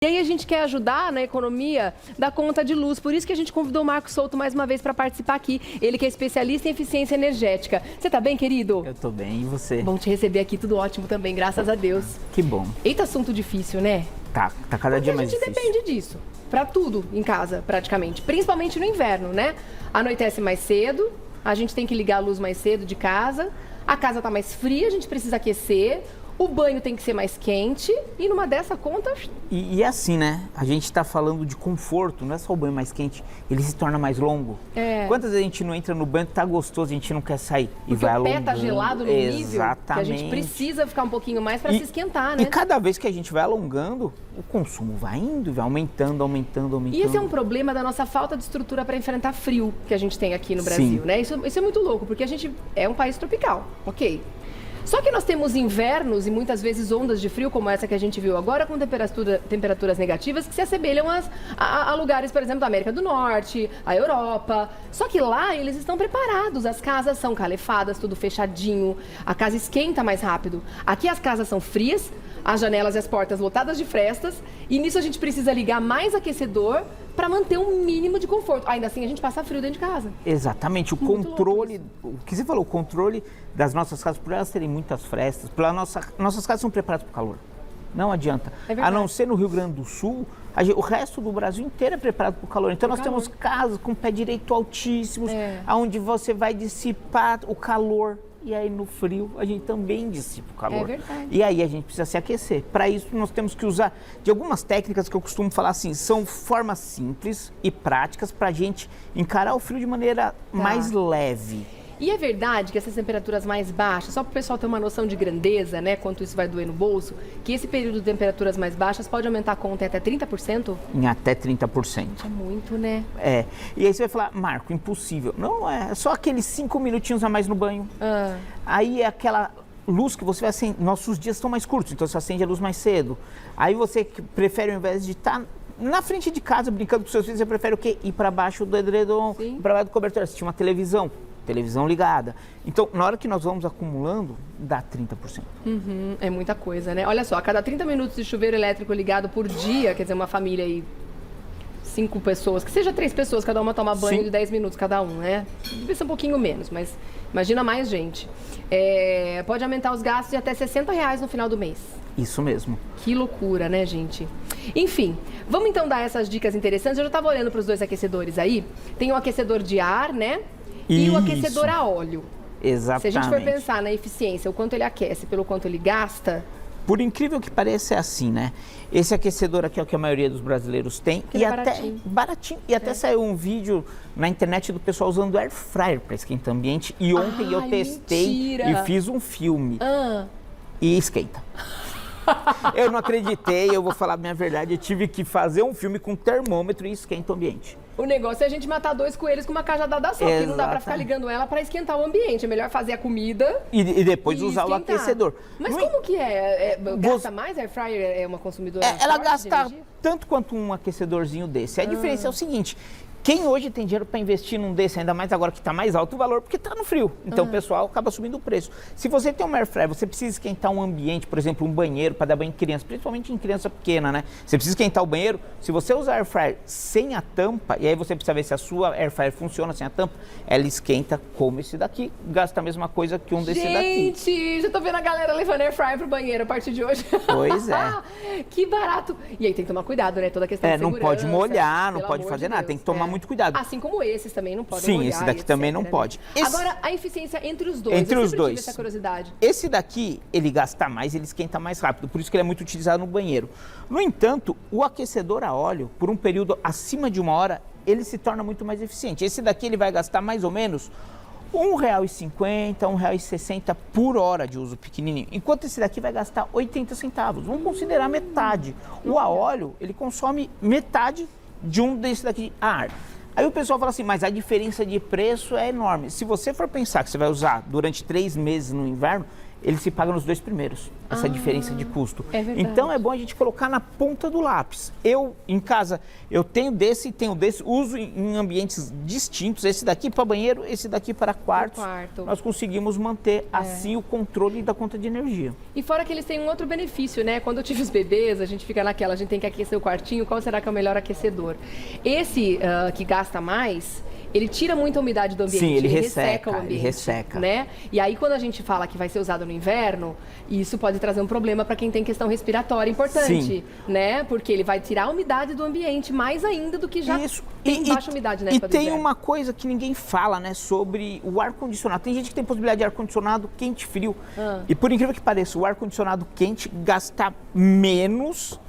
E aí a gente quer ajudar na economia da conta de luz, por isso que a gente convidou o Marcos Souto mais uma vez para participar aqui. Ele que é especialista em eficiência energética. Você tá bem, querido? Eu tô bem, e você? Bom te receber aqui, tudo ótimo também, graças a Deus. Que bom. Eita, assunto difícil, né? Tá cada dia mais difícil. A gente depende disso, para tudo em casa, praticamente. Principalmente no inverno, né? Anoitece mais cedo, a gente tem que ligar a luz mais cedo de casa, a casa tá mais fria, a gente precisa aquecer. O banho tem que ser mais quente e numa dessa conta... E assim, né? A gente tá falando de conforto, não é só o banho mais quente, ele se torna mais longo. É. Quantas vezes a gente não entra no banho, tá gostoso, a gente não quer sair e vai alongando. O pé tá gelado no nível que a gente precisa ficar um pouquinho mais para se esquentar, né? E cada vez que a gente vai alongando, o consumo vai indo, vai aumentando. E esse é um problema da nossa falta de estrutura para enfrentar frio que a gente tem aqui no Brasil, né? Isso é muito louco, porque a gente é um país tropical, ok? Só que nós temos invernos e muitas vezes ondas de frio, como essa que a gente viu agora, com temperaturas negativas que se assemelham a lugares, por exemplo, da América do Norte, a Europa. Só que lá eles estão preparados, as casas são calefadas, tudo fechadinho, a casa esquenta mais rápido. Aqui as casas são frias, as janelas e as portas lotadas de frestas, e nisso a gente precisa ligar mais aquecedor para manter um mínimo de conforto. Ainda assim, a gente passa frio dentro de casa. Exatamente, o controle, o que você falou, o controle das nossas casas, por elas terem muitas frestas, nossas casas são preparadas para o calor. Não adianta. A não ser no Rio Grande do Sul, o resto do Brasil inteiro é preparado para o calor. Então nós temos casas com pé direito altíssimos, onde você vai dissipar o calor. E aí no frio a gente também dissipa o calor. É verdade. E aí a gente precisa se aquecer. Para isso nós temos que usar de algumas técnicas que eu costumo falar assim, são formas simples e práticas para a gente encarar o frio de maneira mais leve. E é verdade que essas temperaturas mais baixas, só para o pessoal ter uma noção de grandeza, né, quanto isso vai doer no bolso, que esse período de temperaturas mais baixas pode aumentar a conta em até 30%? Em até 30%. É muito, né? É. E aí você vai falar, Marco, impossível. Não é só aqueles 5 minutinhos a mais no banho. Aí é aquela luz que você vai acender. Nossos dias estão mais curtos, então você acende a luz mais cedo. Aí você prefere, ao invés de estar na frente de casa brincando com seus filhos, você prefere o quê? Ir para baixo do edredom, ir para baixo do cobertor, assistir uma televisão ligada. Então, na hora que nós vamos acumulando, dá 30%. É muita coisa, né? Olha só, a cada 30 minutos de chuveiro elétrico ligado por dia, quer dizer, uma família aí, 5 pessoas, que seja 3 pessoas, cada uma toma banho de 10 minutos cada um, né? Deve ser um pouquinho menos, mas imagina mais gente. Pode aumentar os gastos de até R$60 no final do mês. Isso mesmo. Que loucura, né, gente? Enfim, vamos então dar essas dicas interessantes. Eu já estava olhando para os dois aquecedores aí. Tem o aquecedor de ar, né? E o aquecedor a óleo. Exatamente. Se a gente for pensar na eficiência, o quanto ele aquece pelo quanto ele gasta... Por incrível que pareça, é assim, né? Esse aquecedor aqui é o que a maioria dos brasileiros tem. E até baratinho. E até saiu um vídeo na internet do pessoal usando air fryer para esquentar o ambiente. E ontem eu testei e fiz um filme. E esquenta. Eu não acreditei, eu vou falar a minha verdade, eu tive que fazer um filme com termômetro e esquenta o ambiente. O negócio é a gente matar 2 coelhos com uma cajadada só, porque não dá pra ficar ligando ela pra esquentar o ambiente. É melhor fazer a comida e depois usar o aquecedor. Mas como que é? Gasta mais? A air fryer é uma consumidora ela gasta tanto quanto um aquecedorzinho desse. A diferença é o seguinte... Quem hoje tem dinheiro para investir num desse, ainda mais agora que está mais alto o valor, porque está no frio. Então o pessoal acaba subindo o preço. Se você tem um air fryer, você precisa esquentar um ambiente, por exemplo, um banheiro para dar banho em criança, principalmente em criança pequena, né? Você precisa esquentar o banheiro. Se você usar air fryer sem a tampa, e aí você precisa ver se a sua air fryer funciona sem a tampa, ela esquenta como esse daqui, gasta a mesma coisa que um desse daqui. Gente, já tô vendo a galera levando air fryer pro banheiro a partir de hoje. Pois é. Que barato. E aí tem que tomar cuidado, né? Toda a questão de segurança. Não pode molhar, não pode fazer nada, tem que tomar muito cuidado. Assim como esses também não podem Sim, molhar, esse daqui também não pode. Agora, a eficiência entre os dois. Entre os dois. Tive essa curiosidade. Esse daqui, ele gasta mais, ele esquenta mais rápido, por isso que ele é muito utilizado no banheiro. No entanto, o aquecedor a óleo, por um período acima de 1 hora, ele se torna muito mais eficiente. Esse daqui, ele vai gastar mais ou menos R$1,50, R$1,60 por hora de uso pequenininho. Enquanto esse daqui vai gastar 80 centavos. Vamos considerar metade. O a óleo, ele consome metade de um desse daqui a ar. Aí o pessoal fala assim, mas a diferença de preço é enorme. Se você for pensar que você vai usar durante 3 meses no inverno, ele se paga nos 2 primeiros. essa diferença de custo. É verdade. Então é bom a gente colocar na ponta do lápis. Eu, em casa, eu tenho desse e tenho desse, uso em ambientes distintos, esse daqui para banheiro, esse daqui para quartos. Nós conseguimos manter assim o controle da conta de energia. E fora que eles têm um outro benefício, né? Quando eu tive os bebês, a gente fica naquela, a gente tem que aquecer o quartinho, qual será que é o melhor aquecedor? Esse que gasta mais, ele tira muita umidade do ambiente. Sim, ele resseca o ambiente. Ele resseca. Né? E aí, quando a gente fala que vai ser usado no inverno, isso pode trazer um problema para quem tem questão respiratória importante. Sim. Né? Porque ele vai tirar a umidade do ambiente mais ainda do que já tem baixa umidade na época do inverno. E tem inverno. uma coisa que ninguém fala, né? Sobre o ar-condicionado. Tem gente que tem possibilidade de ar-condicionado quente e frio. E por incrível que pareça, o ar-condicionado quente gasta menos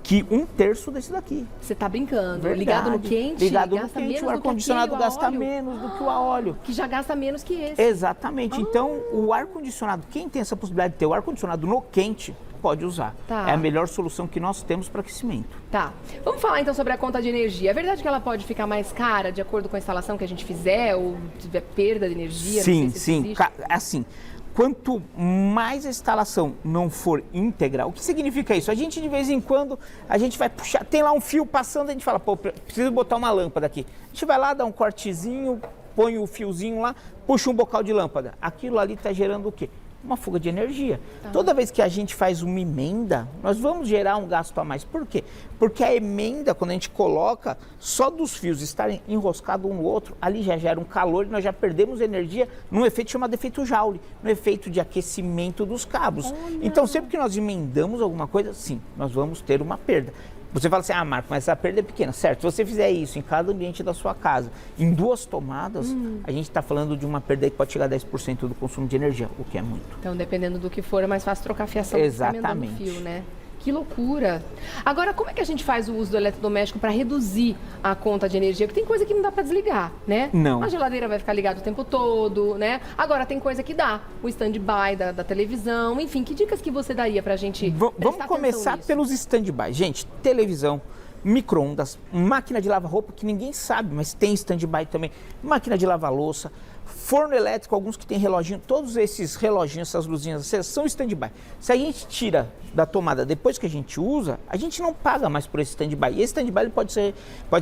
que 1/3 desse daqui. Você tá brincando. Verdade. Ligado no quente, ligado no quente, o ar-condicionado gasta menos do que o a óleo. Que já gasta menos que esse. Exatamente. Então, o ar-condicionado, quem tem essa possibilidade de ter o ar-condicionado no quente, pode usar. É a melhor solução que nós temos para aquecimento. Tá. Vamos falar então sobre a conta de energia. É verdade que ela pode ficar mais cara de acordo com a instalação que a gente fizer ou tiver perda de energia? Sim, sim. Assim, quanto mais a instalação não for íntegra, o que significa isso? A gente, de vez em quando, a gente vai puxar, tem lá um fio passando, a gente fala, pô, preciso botar uma lâmpada aqui. A gente vai lá, dá um cortezinho, põe o fiozinho lá, puxa um bocal de lâmpada. Aquilo ali está gerando o quê? Uma fuga de energia. Toda vez que a gente faz uma emenda, nós vamos gerar um gasto a mais. Por quê? Porque a emenda, quando a gente coloca, só dos fios estarem enroscados um no outro, ali já gera um calor e nós já perdemos energia num efeito chamado efeito Joule, no efeito de aquecimento dos cabos. Então, sempre que nós emendamos alguma coisa, sim, nós vamos ter uma perda. Você fala assim, Marco, mas essa perda é pequena. Certo, se você fizer isso em cada ambiente da sua casa, em 2 tomadas, a gente está falando de uma perda que pode chegar a 10% do consumo de energia, o que é muito. Então, dependendo do que for, é mais fácil trocar a fiação. Exatamente. Do fio, né? Que loucura! Agora, como é que a gente faz o uso do eletrodoméstico para reduzir a conta de energia? Porque tem coisa que não dá para desligar, né? Não. A geladeira vai ficar ligada o tempo todo, né? Agora, tem coisa que dá. O stand-by da televisão, enfim. Que dicas que você daria para a gente Vamos começar pelos stand-by. Gente, televisão, micro-ondas, máquina de lavar roupa, que ninguém sabe, mas tem stand-by também. Máquina de lavar louça, forno elétrico, alguns que tem reloginho, todos esses reloginhos, essas luzinhas são stand-by. Se a gente tira da tomada depois que a gente usa, a gente não paga mais por esse stand-by. E esse stand-by ele pode ser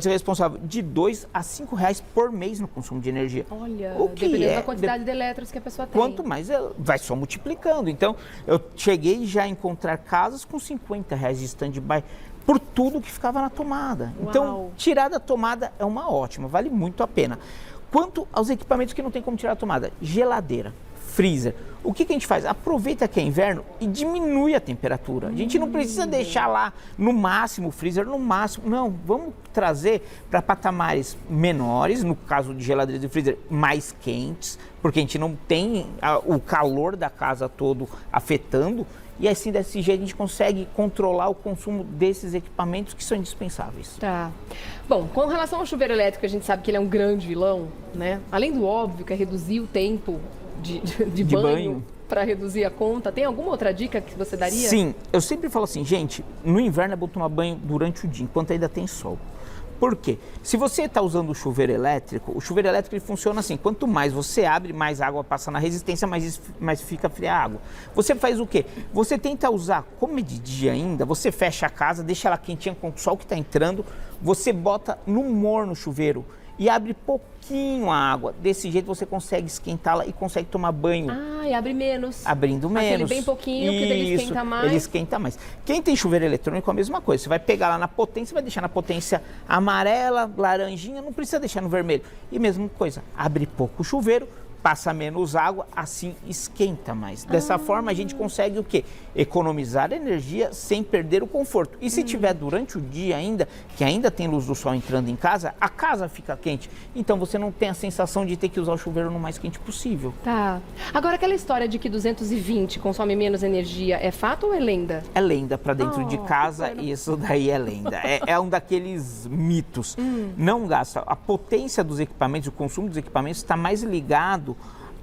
responsável de R$2 a R$5 por mês no consumo de energia. Olha, o que dependendo da quantidade de elétrons que a pessoa tem. Quanto mais, vai só multiplicando. Então, eu cheguei já a encontrar casas com R$50 de stand-by por tudo que ficava na tomada. Uau. Então, tirar da tomada é uma ótima, vale muito a pena. Quanto aos equipamentos que não tem como tirar da tomada, geladeira, freezer, o que a gente faz? Aproveita que é inverno e diminui a temperatura. A gente não precisa deixar lá no máximo o freezer, no máximo. Não, vamos trazer para patamares menores, no caso de geladeiras e freezer, mais quentes, porque a gente não tem o calor da casa todo afetando. E assim, desse jeito, a gente consegue controlar o consumo desses equipamentos que são indispensáveis. Tá. Bom, com relação ao chuveiro elétrico, a gente sabe que ele é um grande vilão, né? Além do óbvio, que é reduzir o tempo de banho para reduzir a conta. Tem alguma outra dica que você daria? Sim, eu sempre falo assim, gente, no inverno é bom tomar banho durante o dia, enquanto ainda tem sol. Por quê? Se você está usando o chuveiro elétrico ele funciona assim, quanto mais você abre, mais água passa na resistência, mais fica fria a água. Você faz o quê? Você tenta usar, como é de dia ainda, você fecha a casa, deixa ela quentinha com o sol que está entrando, você bota no morno o chuveiro e abre pouquinho a água. Desse jeito você consegue esquentá-la e consegue tomar banho. Ah, e abre menos. Abrindo menos. Aquele bem pouquinho, porque ele esquenta mais. Ele esquenta mais. Quem tem chuveiro eletrônico é a mesma coisa. Você vai pegar lá na potência, vai deixar na potência amarela, laranjinha, não precisa deixar no vermelho. E mesma coisa, abre pouco o chuveiro, passa menos água, assim esquenta mais. Dessa forma a gente consegue o quê? Economizar energia sem perder o conforto. E se tiver durante o dia ainda, que ainda tem luz do sol entrando em casa, a casa fica quente. Então você não tem a sensação de ter que usar o chuveiro no mais quente possível. Tá. Agora, aquela história de que 220 consome menos energia, é fato ou é lenda? É lenda para dentro de casa, isso daí é lenda. É um daqueles mitos. Não gasta. A potência dos equipamentos, o consumo dos equipamentos está mais ligado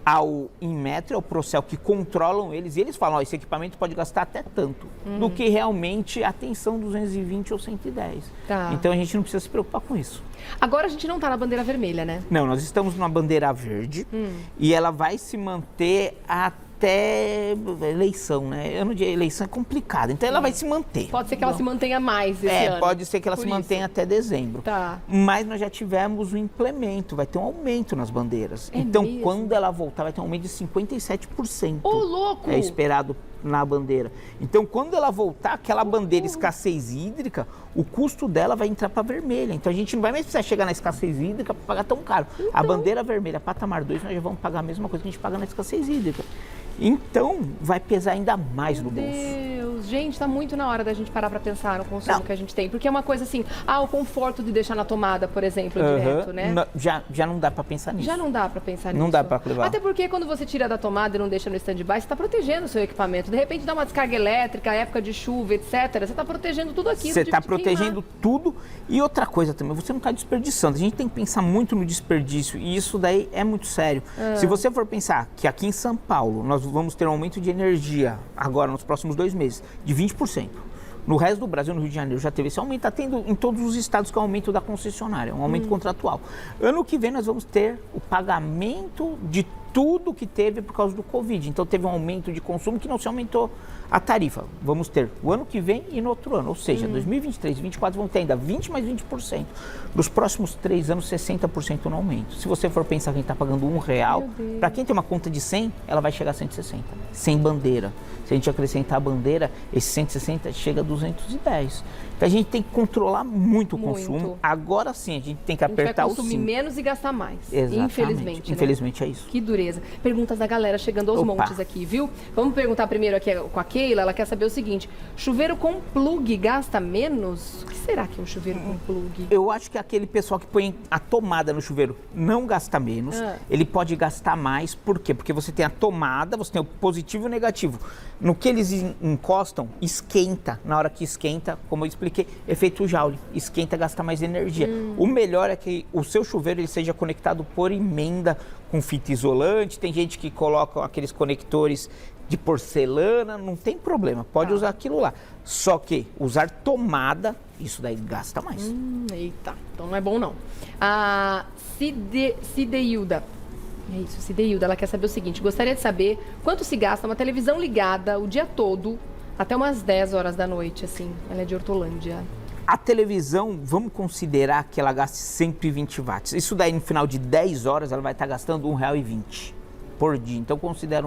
ao Inmetro, ao Procel, que controlam eles, e eles falam, esse equipamento pode gastar até tanto, do que realmente a tensão 220 ou 110. Tá. Então a gente não precisa se preocupar com isso. Agora a gente não está na bandeira vermelha, né? Não, nós estamos numa bandeira verde e ela vai se manter até eleição, né? Ano de eleição é complicado, então ela vai se manter. Pode ser que ela se mantenha mais esse ano. Pode ser que ela se mantenha até dezembro. Tá. Mas nós já tivemos um implemento, vai ter um aumento nas bandeiras. Então, quando ela voltar, vai ter um aumento de 57%. Ô, louco! É esperado na bandeira. Então, quando ela voltar, aquela bandeira escassez hídrica, o custo dela vai entrar para vermelha. Então, a gente não vai mais precisar chegar na escassez hídrica para pagar tão caro. Então, a bandeira vermelha, patamar 2, nós já vamos pagar a mesma coisa que a gente paga na escassez hídrica. Então, vai pesar ainda mais no bolso. Meu Deus, gente, tá muito na hora da gente parar para pensar no consumo que a gente tem. Porque é uma coisa assim, o conforto de deixar na tomada, por exemplo, direto, né? Já não dá para pensar nisso. Já não dá para pensar nisso. Não dá para levar. Até porque quando você tira da tomada e não deixa no stand-by, você está protegendo o seu equipamento. De repente dá uma descarga elétrica, época de chuva, etc. Você está protegendo tudo aquilo. Você está protegendo tudo. E outra coisa também, você não está desperdiçando. A gente tem que pensar muito no desperdício. E isso daí é muito sério. Se você for pensar que aqui em São Paulo nós vamos ter um aumento de energia agora nos próximos 2 meses de 20%. No resto do Brasil, no Rio de Janeiro, já teve esse aumento, está tendo em todos os estados que é o aumento da concessionária, um aumento contratual. Ano que vem nós vamos ter o pagamento de tudo que teve por causa do Covid. Então teve um aumento de consumo que não se aumentou a tarifa. Vamos ter o ano que vem e no outro ano. Ou seja, 2023 e 2024 vão ter ainda 20 mais 20%. Nos próximos 3 anos, 60% no aumento. Se você for pensar que a gente está pagando R$1, para quem tem uma conta de 100, ela vai chegar a 160, sem bandeira. Se a gente acrescentar a bandeira, esse 160 chega a 210. Então a gente tem que controlar muito o consumo. Agora sim, a gente tem que apertar o cinto. A gente vai consumir menos e gastar mais. Exatamente. Infelizmente. Infelizmente é isso. Que dureza. Perguntas da galera chegando aos montes aqui, viu? Vamos perguntar primeiro aqui com a Keila. Ela quer saber o seguinte: chuveiro com plug gasta menos? O que será que é um chuveiro com plug? Eu acho que aquele pessoal que põe a tomada no chuveiro não gasta menos. Ele pode gastar mais. Por quê? Porque você tem a tomada, você tem o positivo e o negativo. No que eles encostam, esquenta. Na hora que esquenta, como eu expliquei, efeito Joule. Esquenta, gasta mais energia. O melhor é que o seu chuveiro ele seja conectado por emenda com fita isolante. Tem gente que coloca aqueles conectores de porcelana, não tem problema, pode usar aquilo lá. Só que usar tomada, isso daí gasta mais. Eita, então não é bom não. A Cideilda. É isso, Cideilda, ela quer saber o seguinte: gostaria de saber quanto se gasta uma televisão ligada o dia todo, até umas 10 horas da noite, assim. Ela é de Hortolândia. A televisão, vamos considerar que ela gaste 120 watts. Isso daí, no final de 10 horas, ela vai estar gastando R$1,20 por dia. Então, considera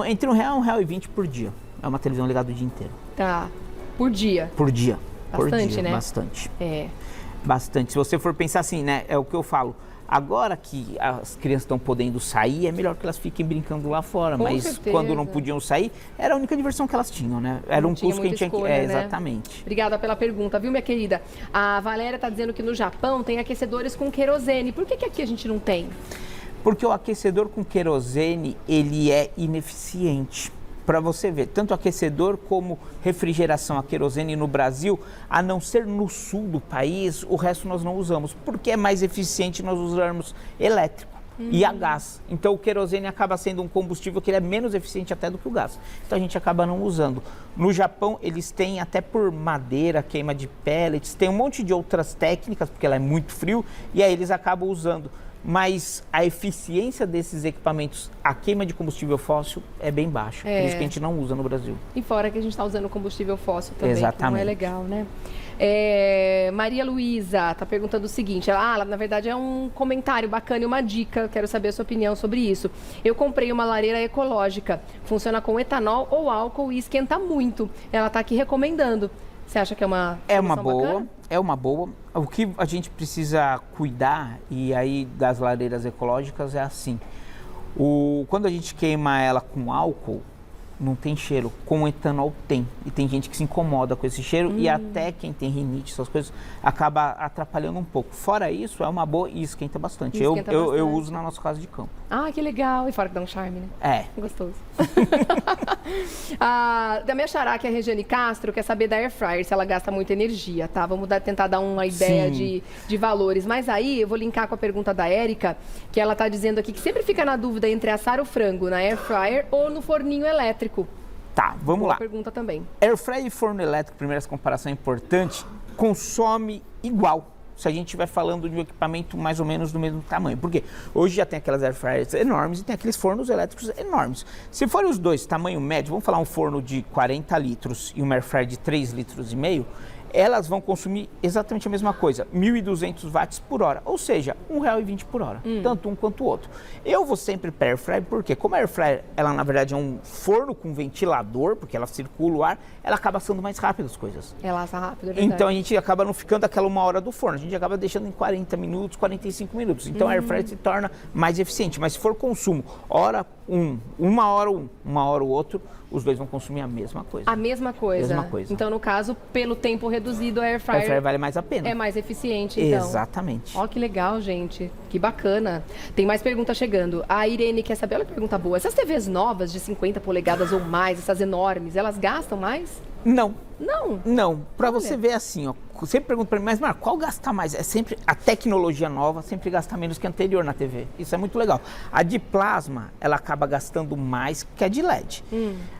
entre R$1 e R$1,20 por dia. É uma televisão ligada o dia inteiro. Tá, por dia? Por dia. Bastante, por dia, né? Bastante. É. Bastante. Se você for pensar assim, né, é o que eu falo. Agora que as crianças estão podendo sair, é melhor que elas fiquem brincando lá fora. Com mas certeza. Quando não podiam sair, era a única diversão que elas tinham, né? Era um curso que a gente tinha que... né? Exatamente. Obrigada pela pergunta, viu, minha querida? A Valéria está dizendo que no Japão tem aquecedores com querosene. Por que aqui a gente não tem? Porque o aquecedor com querosene, ele é ineficiente. Para você ver, tanto aquecedor como refrigeração a querosene no Brasil, a não ser no sul do país, o resto nós não usamos, porque é mais eficiente nós usarmos elétrico e a gás. Então o querosene acaba sendo um combustível que ele é menos eficiente até do que o gás. Então a gente acaba não usando. No Japão eles têm até por madeira, queima de pellets, tem um monte de outras técnicas, porque ela é muito frio, e aí eles acabam usando. Mas a eficiência desses equipamentos, a queima de combustível fóssil é bem baixa. Por isso que a gente não usa no Brasil. E fora que a gente está usando combustível fóssil também, exatamente. Que não é legal, né? Maria Luísa está perguntando o seguinte, ela, na verdade é um comentário bacana e uma dica, quero saber a sua opinião sobre isso. Eu comprei uma lareira ecológica, funciona com etanol ou álcool e esquenta muito. Ela está aqui recomendando. Você acha que é uma boa? Bacana? É uma boa. O que a gente precisa cuidar, e aí das lareiras ecológicas, é assim. Quando a gente queima ela com álcool, não tem cheiro. Com etanol tem. E tem gente que se incomoda com esse cheiro e até quem tem rinite, essas coisas, acaba atrapalhando um pouco. Fora isso, é uma boa e esquenta bastante. Eu uso na nossa casa de campo. Ah, que legal. E fora que dá um charme, né? É. Gostoso. Da minha xará, que é a Regiane Castro, quer saber da Air Fryer, se ela gasta muita energia, tá? Vamos tentar dar uma ideia de valores. Mas aí, eu vou linkar com a pergunta da Érica, que ela tá dizendo aqui que sempre fica na dúvida entre assar o frango na Air Fryer ou no forninho elétrico. Tá, vamos lá. Pergunta também. Air Fryer e forno elétrico, primeira comparação importante, consome igual. se a gente estiver falando de um equipamento mais ou menos do mesmo tamanho. Porque hoje já tem aquelas air fryers enormes e tem aqueles fornos elétricos enormes. Se forem os dois tamanho médio, vamos falar um forno de 40 litros e uma air fryer de 3,5 litros, elas vão consumir exatamente a mesma coisa, 1.200 watts por hora, ou seja, R$1,20 por hora, tanto um quanto o outro. Eu vou sempre para air fryer, porque como a air fryer, ela na verdade é um forno com ventilador, porque ela circula o ar, ela acaba assando mais rápido as coisas. Ela assa rápido, é verdade. Então a gente acaba não ficando aquela 1 hora do forno, a gente acaba deixando em 40 minutos, 45 minutos. Então a air fryer se torna mais eficiente, mas se for consumo, hora um, 1 hora um, 1 hora o outro, os dois vão consumir a mesma coisa. A mesma coisa. Mesma coisa. Então, no caso, pelo tempo reduzido, a air A air fryer fryer vale mais a pena. é mais eficiente, então. Exatamente. Ó, que legal, gente. Que bacana. Tem mais perguntas chegando. A Irene quer saber, olha que pergunta boa. Essas TVs novas de 50 polegadas ou mais, essas enormes, elas gastam mais? Não. Não. Não. Para Olha. você ver assim, ó, sempre pergunto para mim, mas Marco, qual gasta mais? É sempre a tecnologia nova, sempre gasta menos que a anterior na TV. Isso é muito legal. A de plasma, ela acaba gastando mais que a de LED.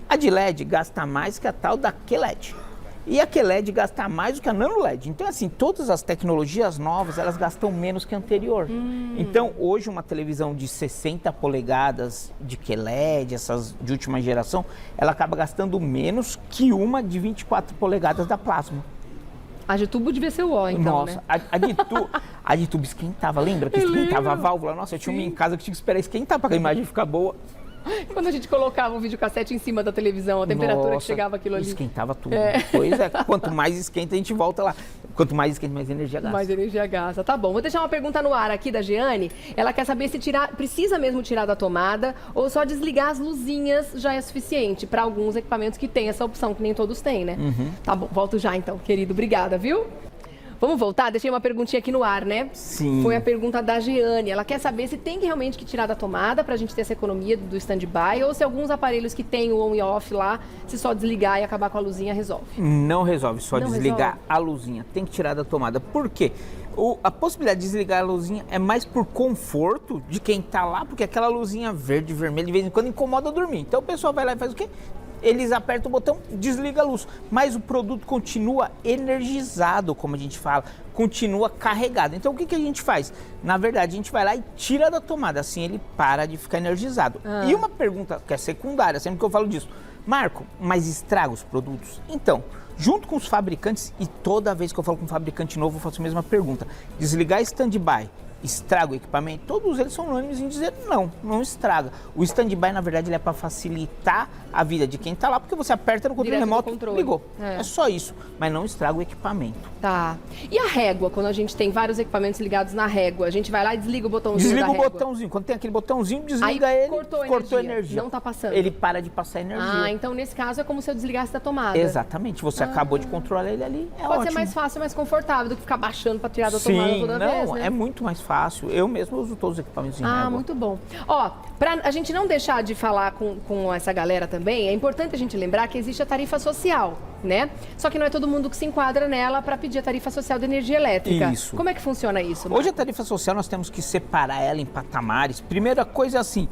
A de LED gasta mais que a tal da QLED. E a QLED gasta mais do que a NanoLED. Então, assim, todas as tecnologias novas, elas gastam menos que a anterior. Então, hoje, uma televisão de 60 polegadas de QLED, essas de última geração, ela acaba gastando menos que uma de 24 polegadas da plasma. A de tubo devia ser o ó, então, Nossa, né? a de tubo esquentava, lembra que esquentava a válvula? Nossa, eu tinha uma em casa que tinha que esperar esquentar para a imagem ficar boa. Quando a gente colocava o videocassete em cima da televisão, a temperatura que chegava aquilo ali. Esquentava tudo. Pois é, quanto mais esquenta, a gente volta lá. Quanto mais esquenta, mais energia gasta. Mais energia gasta. Tá bom. Vou deixar uma pergunta no ar aqui da Jeane. Ela quer saber se precisa mesmo tirar da tomada ou só desligar as luzinhas já é suficiente para alguns equipamentos que tem essa opção, que nem todos têm, né? Tá bom, volto já então, querido. Obrigada, viu? Vamos voltar? Deixei uma perguntinha aqui no ar, né? Sim. Foi a pergunta da Jeane. Ela quer saber se tem que realmente que tirar da tomada para a gente ter essa economia do stand-by ou se alguns aparelhos que tem o on e off lá, se só desligar e acabar com a luzinha, resolve. Não resolve, só Não desligar resolve? a luzinha. Tem que tirar da tomada. Por quê? A possibilidade de desligar a luzinha é mais por conforto de quem tá lá, porque aquela luzinha verde, vermelha, de vez em quando incomoda dormir. Então o pessoal vai lá e faz o quê? Eles apertam o botão, desliga a luz, mas o produto continua energizado, como a gente fala, continua carregado. Então o que a gente faz? Na verdade, a gente vai lá e tira da tomada, assim ele para de ficar energizado. E uma pergunta que é secundária, sempre que eu falo disso, Marco, mas estraga os produtos? Então, junto com os fabricantes, e toda vez que eu falo com um fabricante novo, eu faço a mesma pergunta, desligar stand-by estraga o equipamento? Todos eles são unânimes em dizer não estraga. O stand-by, na verdade, ele é para facilitar a vida de quem está lá, porque você aperta no controle Direto do remoto, controle. ligou. É. É só isso, mas não estraga o equipamento. Tá. E a régua, quando a gente tem vários equipamentos ligados na régua, a gente vai lá e desliga o botãozinho Desliga da o régua. botãozinho. Quando tem aquele botãozinho, desliga Aí ele, cortou energia. Não tá passando. Ele para de passar energia. Ah, então nesse caso é como se eu desligasse da tomada. Exatamente. Você acabou de controlar ele ali, é Pode ótimo. ser mais fácil, mais confortável do que ficar baixando para tirar da tomada Sim, toda não, vez, né? é muito mais fácil. Eu mesmo uso todos os equipamentos em Ah, régua. muito bom. Ó, pra a gente não deixar de falar com essa galera também, é importante a gente lembrar que existe a tarifa social, né? Só que não é todo mundo que se enquadra nela para pedir a tarifa social de energia elétrica. Isso. Como é que funciona isso? Hoje a tarifa social nós temos que separar ela em patamares. Primeira coisa é assim,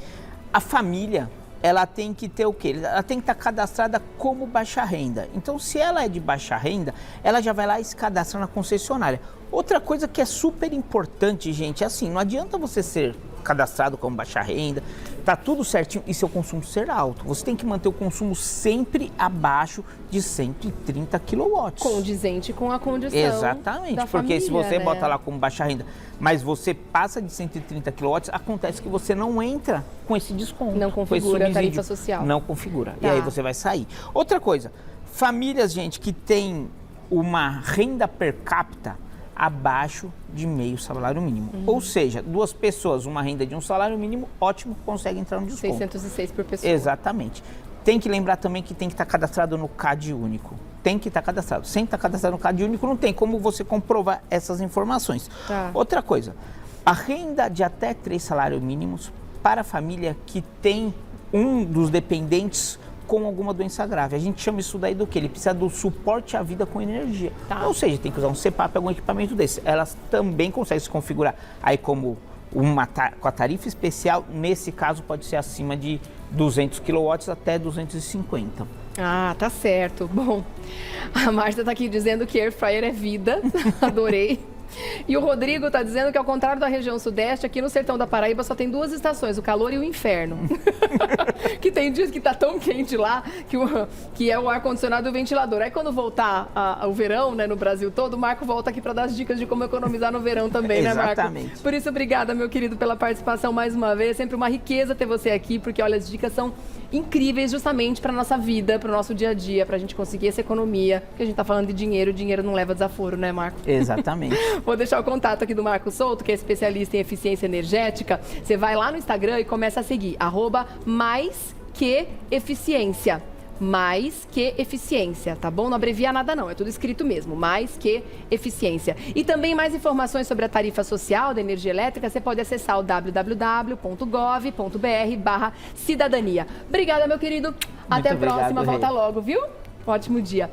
a família, ela tem que ter o quê? Ela tem que estar cadastrada como baixa renda. Então, se ela é de baixa renda, ela já vai lá e se cadastra na concessionária. Outra coisa que é super importante, gente, é assim, não adianta você ser cadastrado como baixa renda, tá tudo certinho e seu consumo ser alto. Você tem que manter o consumo sempre abaixo de 130 kW. Condizente com a condição Exatamente, da porque se família, você né? bota lá como baixa renda, mas você passa de 130 kW, acontece que você não entra com esse desconto. Não com esse configura a subsídio. tarifa social. Não configura. Tá. E aí você vai sair. Outra coisa, famílias, gente, que tem uma renda per capita abaixo de meio salário mínimo. Ou seja, duas pessoas, uma renda de um salário mínimo, ótimo, consegue entrar no desconto. 606 por pessoa. Exatamente. Tem que lembrar também que tem que estar cadastrado no CAD único. Tem que estar cadastrado. Sem estar cadastrado no CAD único, não tem como você comprovar essas informações. Tá. Outra coisa, a renda de até 3 salários mínimos para a família que tem um dos dependentes com alguma doença grave. A gente chama isso daí do quê? Ele precisa do suporte à vida com energia. Tá. Ou seja, tem que usar um CPAP, algum equipamento desse. Elas também conseguem se configurar aí como com a tarifa especial, nesse caso pode ser acima de 200 kW até 250. Ah, tá certo. Bom, a Márcia tá aqui dizendo que air fryer é vida. Adorei. E o Rodrigo está dizendo que, ao contrário da região sudeste, aqui no sertão da Paraíba só tem 2 estações, o calor e o inferno. Que tem dias que está tão quente lá que é o ar-condicionado e o ventilador. Aí quando voltar o verão, né, no Brasil todo, o Marco volta aqui para dar as dicas de como economizar no verão também, né, Marco? Exatamente. Por isso, obrigada, meu querido, pela participação mais uma vez. É sempre uma riqueza ter você aqui, porque, olha, as dicas são incríveis justamente para nossa vida, para o nosso dia a dia, para a gente conseguir essa economia, porque a gente está falando de dinheiro, o dinheiro não leva desaforo, né, Marco? Exatamente. Vou deixar o contato aqui do Marco Souto, que é especialista em eficiência energética. Você vai lá no Instagram e começa a seguir, @maisqueeficiência. Mais que eficiência, tá bom? Não abrevia nada não, é tudo escrito mesmo, mais que eficiência. E também mais informações sobre a tarifa social da energia elétrica, você pode acessar o www.gov.br/cidadania. Obrigada, meu querido. Até a próxima, volta logo, viu? Ótimo dia.